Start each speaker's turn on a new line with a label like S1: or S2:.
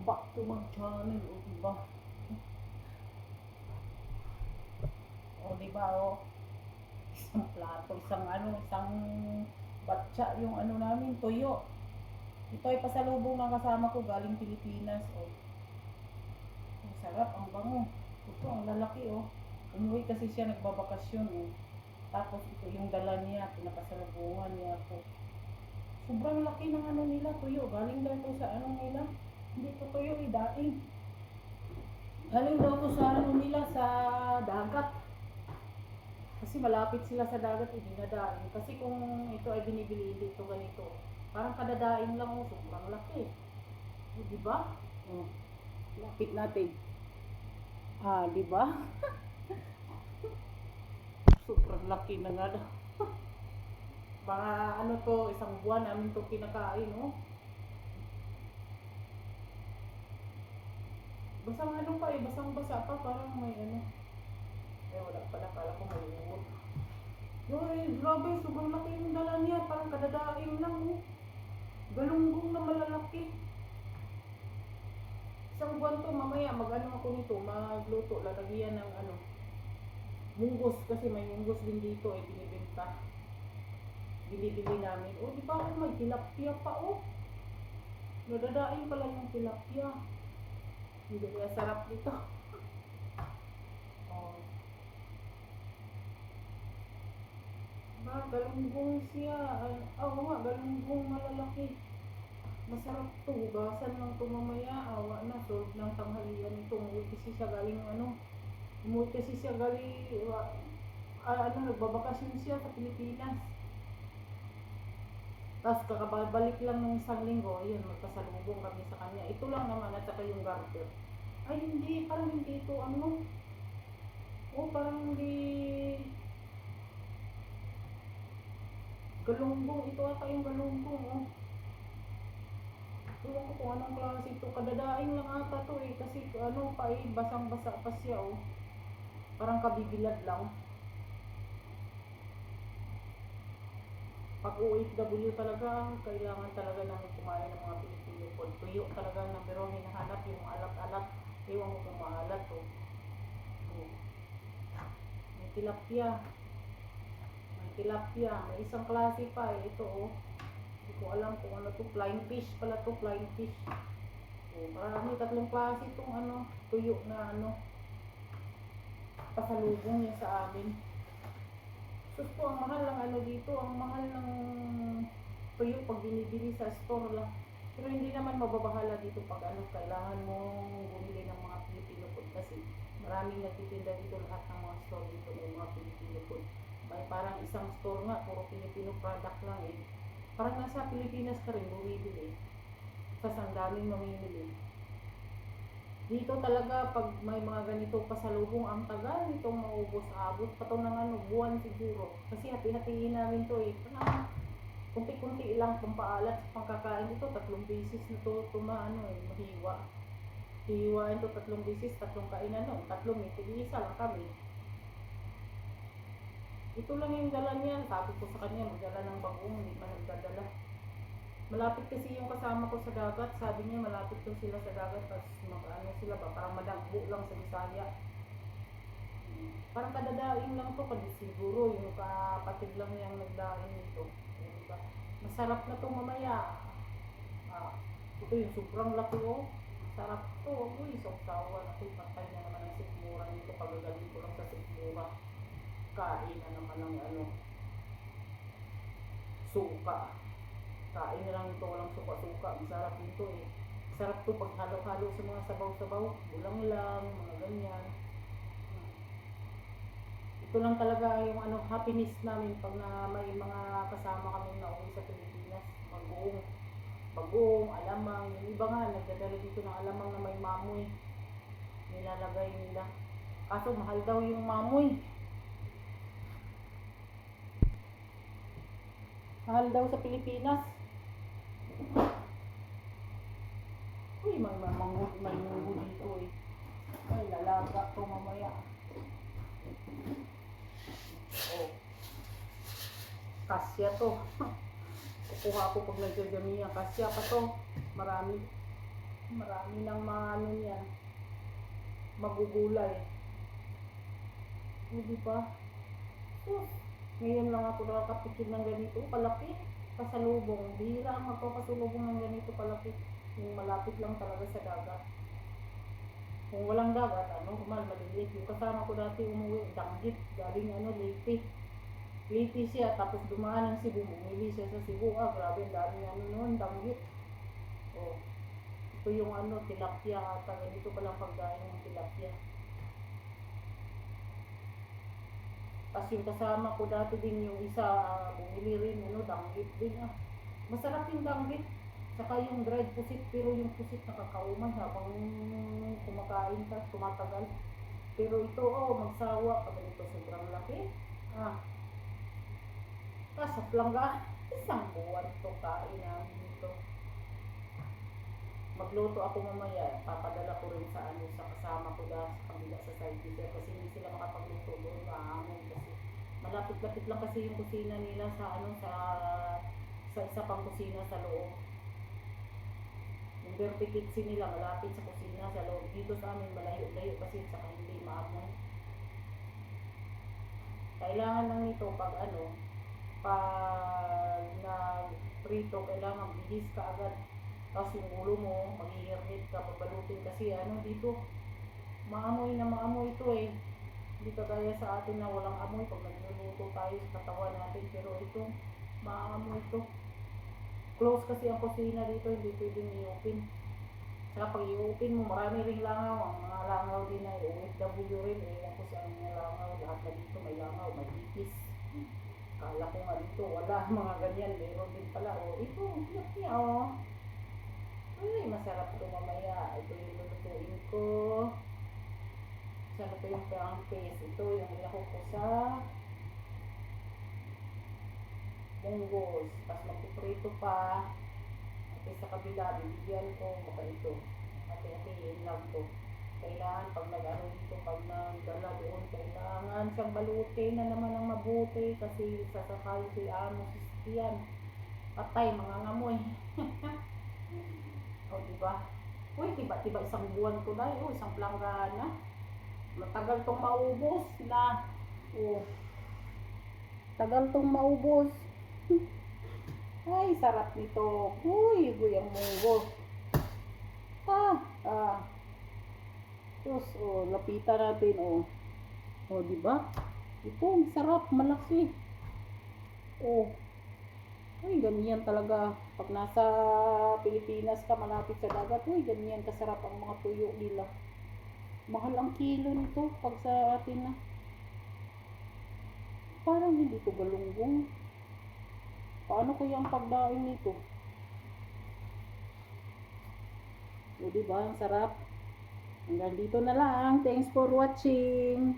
S1: Welcome back to my channel, o diba? O diba, o. Isang plato, isang batsa yung ano namin, tuyo. Ito ay pasalubong ng kasama ko galing Pilipinas, o. Ang sarap, ang bango. Ito, ang lalaki, o. Umuwi kasi siya, nagbabakasyon, o. Tapos ito yung dala niya, pinapasalubungan niya ako. Sobrang laki ng ano nila, tuyo. Galing daw ito sa anong nila. Hindi ito tuyo, daing. Galing daw ito sa ano nila, sa dagat. Kasi malapit sila sa dagat, dinadaing. Kasi kung ito ay binibili dito ganito, parang kadadaing lang, oh, sobrang laki. O, diba? Oh, lapit natin. Ah, diba? Sobrang laki na nga daw. Mga ano to, isang buwan namin to kinakain, oh. Basang ano pa eh, basang basa pa, parang may ano. Eh, wala pala, kala ko may uod. Ay, grabe, sobrang laki yung dala niya, parang kadadaing lang, oh. Galunggong na malalaki. Isang buwan to, mamaya mag-ano ako nito, magluto, lalagyan ng ano, munggos, kasi may munggos din dito eh, binibenta. Binibili namin. O, di ba may tilapia pa, oh. Nadadaing pala yung tilapia. Hindi kaya sarap dito. Oh. Ba, galunggong siya. Oo nga, galunggong malalaki. Masarap to, hugasan lang to mamaya. Awa na, solve ng tanghalian ito. Umuwi kasi siya galing ano. Umuwi kasi siya galing, nagbabakasyon siya sa Pilipinas. Tapos kakabalik lang ng isang linggo, ayun, magpasalubong kami sa kanya. Ito lang naman at saka yung garter. Ay hindi, parang hindi ito ano. Oh, parang hindi. Galunggong, ito ata yung galunggong, oh. Ewan ko kung anong klase ito. Kadadaing lang ata to eh. Kasi ano pa eh, basang-basa pa siya, oh. Parang kabibilad lang. Pag OFW talaga, kailangan talaga namin kumain ng mga Pilipino food. Tuyo talaga ng pero hinahanap yung alat-alat. Ewan ko kung maalat, oh. Oh. May tilapia. May tilapia. May isang klase pa eh. Ito, oh. Hindi ko alam kung ano to. Flying fish pala to. Flying fish. Oh, marami. Tatlong klase itong ano, tuyo na ano, pasalubong niya sa amin. Sus po, ang mahal ng ano dito. Ang mahal ng tuyo pag binibili sa store lang. Pero hindi naman mababahala dito pag ano, kailangan mong bumili ng mga Filipino food kasi maraming nagtitinda dito, lahat ng mga store dito may mga Filipino food. May parang isang store nga, puro Filipino product lang eh. Parang nasa Pilipinas ka rin bumibili. Tapos ang daming mamimili. Dito talaga pag may mga ganito pasalubong, ang tagal nitong maubos, abot pa to ng ano, buwan siguro. Kasi hati-hatiin namin to eh. Parang kunti-kunti lang pampaalat sa pangkakain. Ito 3 beses na to tumaano eh, mahiwa. Hihiwain to 3 beses, 3 kainan no. 3 eh, tig-isa lang kami. Ito lang yung dala niya. Sabi ko sa kanya, magdala ng bagong, hindi man nagdadala. Malapit kasi yung kasama ko sa dagat. Sabi niya, malapit to sila sa dagat. Tapos mag-ano sila ba, parang madagbo lang sa Bisaya. Parang kadadaing lang to, kasi siguro yung kapatid lang niyang nagdaing nito. Diba? Masarap na to mamaya. Ito yung sobrang laki, oh. Sarap to. Uy, sawa na to. Patay na naman ang sikmura nito. Pagagaling ko lang sa sikmura. Kain na naman ng ano, suka. Kain na lang ito, walang suka-suka. Masarap nito eh. Sarap to pag halo-halo sa mga sabaw-sabaw. Bulang lang, mga ganyan. Ito lang talaga yung ano, happiness namin pag na may mga kasama kami na uwi sa Pilipinas. Bagong, alamang. Yung iba nga, nagdadala dito ng alamang na may mamoy. Nilalagay nila. Kaso mahal daw yung mamoy. Mahal daw sa Pilipinas. Uy, may munggo dito eh. Ay, lalaga to mamaya. Oh. Kasya to. Kukuha ako pag nagdadamihan. Kasya pa to. Marami. Marami ng mga ano yan, magugulay. Hindi ba? Sus, ngayon lang ako nakakapikit ng ganito kalaki. Pasalubong. Bihira ang magpapasalubong ng ganito kalaki. Yung malapit lang talaga sa dagat. Kung walang dagat, normal, maliliit. Yung kasama ko dati umuwi, Danggit, galing Leyte. Leyte siya, tapos dumaan ng Cebu, bumili siya sa Cebu. Grabe, dami noon, Danggit. Oh, ito yung tilapia ata. Ganito palang pagkain ng tilapia. Tapos yung kasama ko dati din yung isa, bumili rin, Danggit din. Masarap yung Danggit. Saka yung dried pusit, pero yung pusit nakakauman habang kumakain ka, tumatagal. Pero ito, magsawa. Pag ito sobrang laki. Kasap lang ka. Isang buwan to kain namin dito. Magluto ako mamaya. Papadala ko rin sa sa kasama ko sa kabila sa side dito. Kasi hindi sila makapagluto doon. Maamon kasi. Malapit-lapit lang kasi yung kusina nila sa sa isa pang kusina sa loob. Yung birthday kitchen nila malapit sa kusina sa loob. Dito sa amin malayo-layo kasi saka hindi maamon. Kailangan lang nito pag pag na-prito, kailangan bilis ka agad. Tapos yung ulo mo, mag-i-hermit ka, papalutin kasi dito, maamoy na maamoy ito eh. Hindi kagaya sa atin na walang amoy pag nagluluto tayo sa katawan natin. Pero ito, maamoy ito. Close kasi ang kusina dito, hindi pwedeng i-open. Saka pag i-open mo, marami ring langaw. Ang mga langaw din ay OFW rin. Ewan ko sa mga langaw. Lahat na dito may langaw, may ipis. Kala ko nga dito, wala mga ganyan. Meron din pala. Ito, hirap niya Ay, masarap ito mamaya. Ito yung lulutuin ko. Sana ito yung pangpes. Ito yung ilako ko sa munggos. Tapos magpiprito pa. At sa kabila, bibigyan ko. Baka ito. Ati-atiin lang to. Kailangan pag dito, pag nagdala doon, kailangan siyang balutin na naman ang mabuti kasi sasakay si amo si Stian. Patay, mga ngamoy. Diba? Uy, tiba-tiba isang buwan ko na, isang planggana. Matagal tong maubos na. Tagal tong maubos. Ay, sarap nito. Uy, guyang munggo. Tapos, lapitan natin, diba? Ito, sarap, malaki. Uy, ganyan talaga. Pag nasa Pilipinas ka, malapit sa dagat, ganyan kasarap ang mga tuyo nila. Mahal ang kilo nito pag sa atin na. Parang hindi to galunggong. Paano kaya ang pagdaing nito? Diba? Ang sarap. Hanggang dito na lang. Thanks for watching.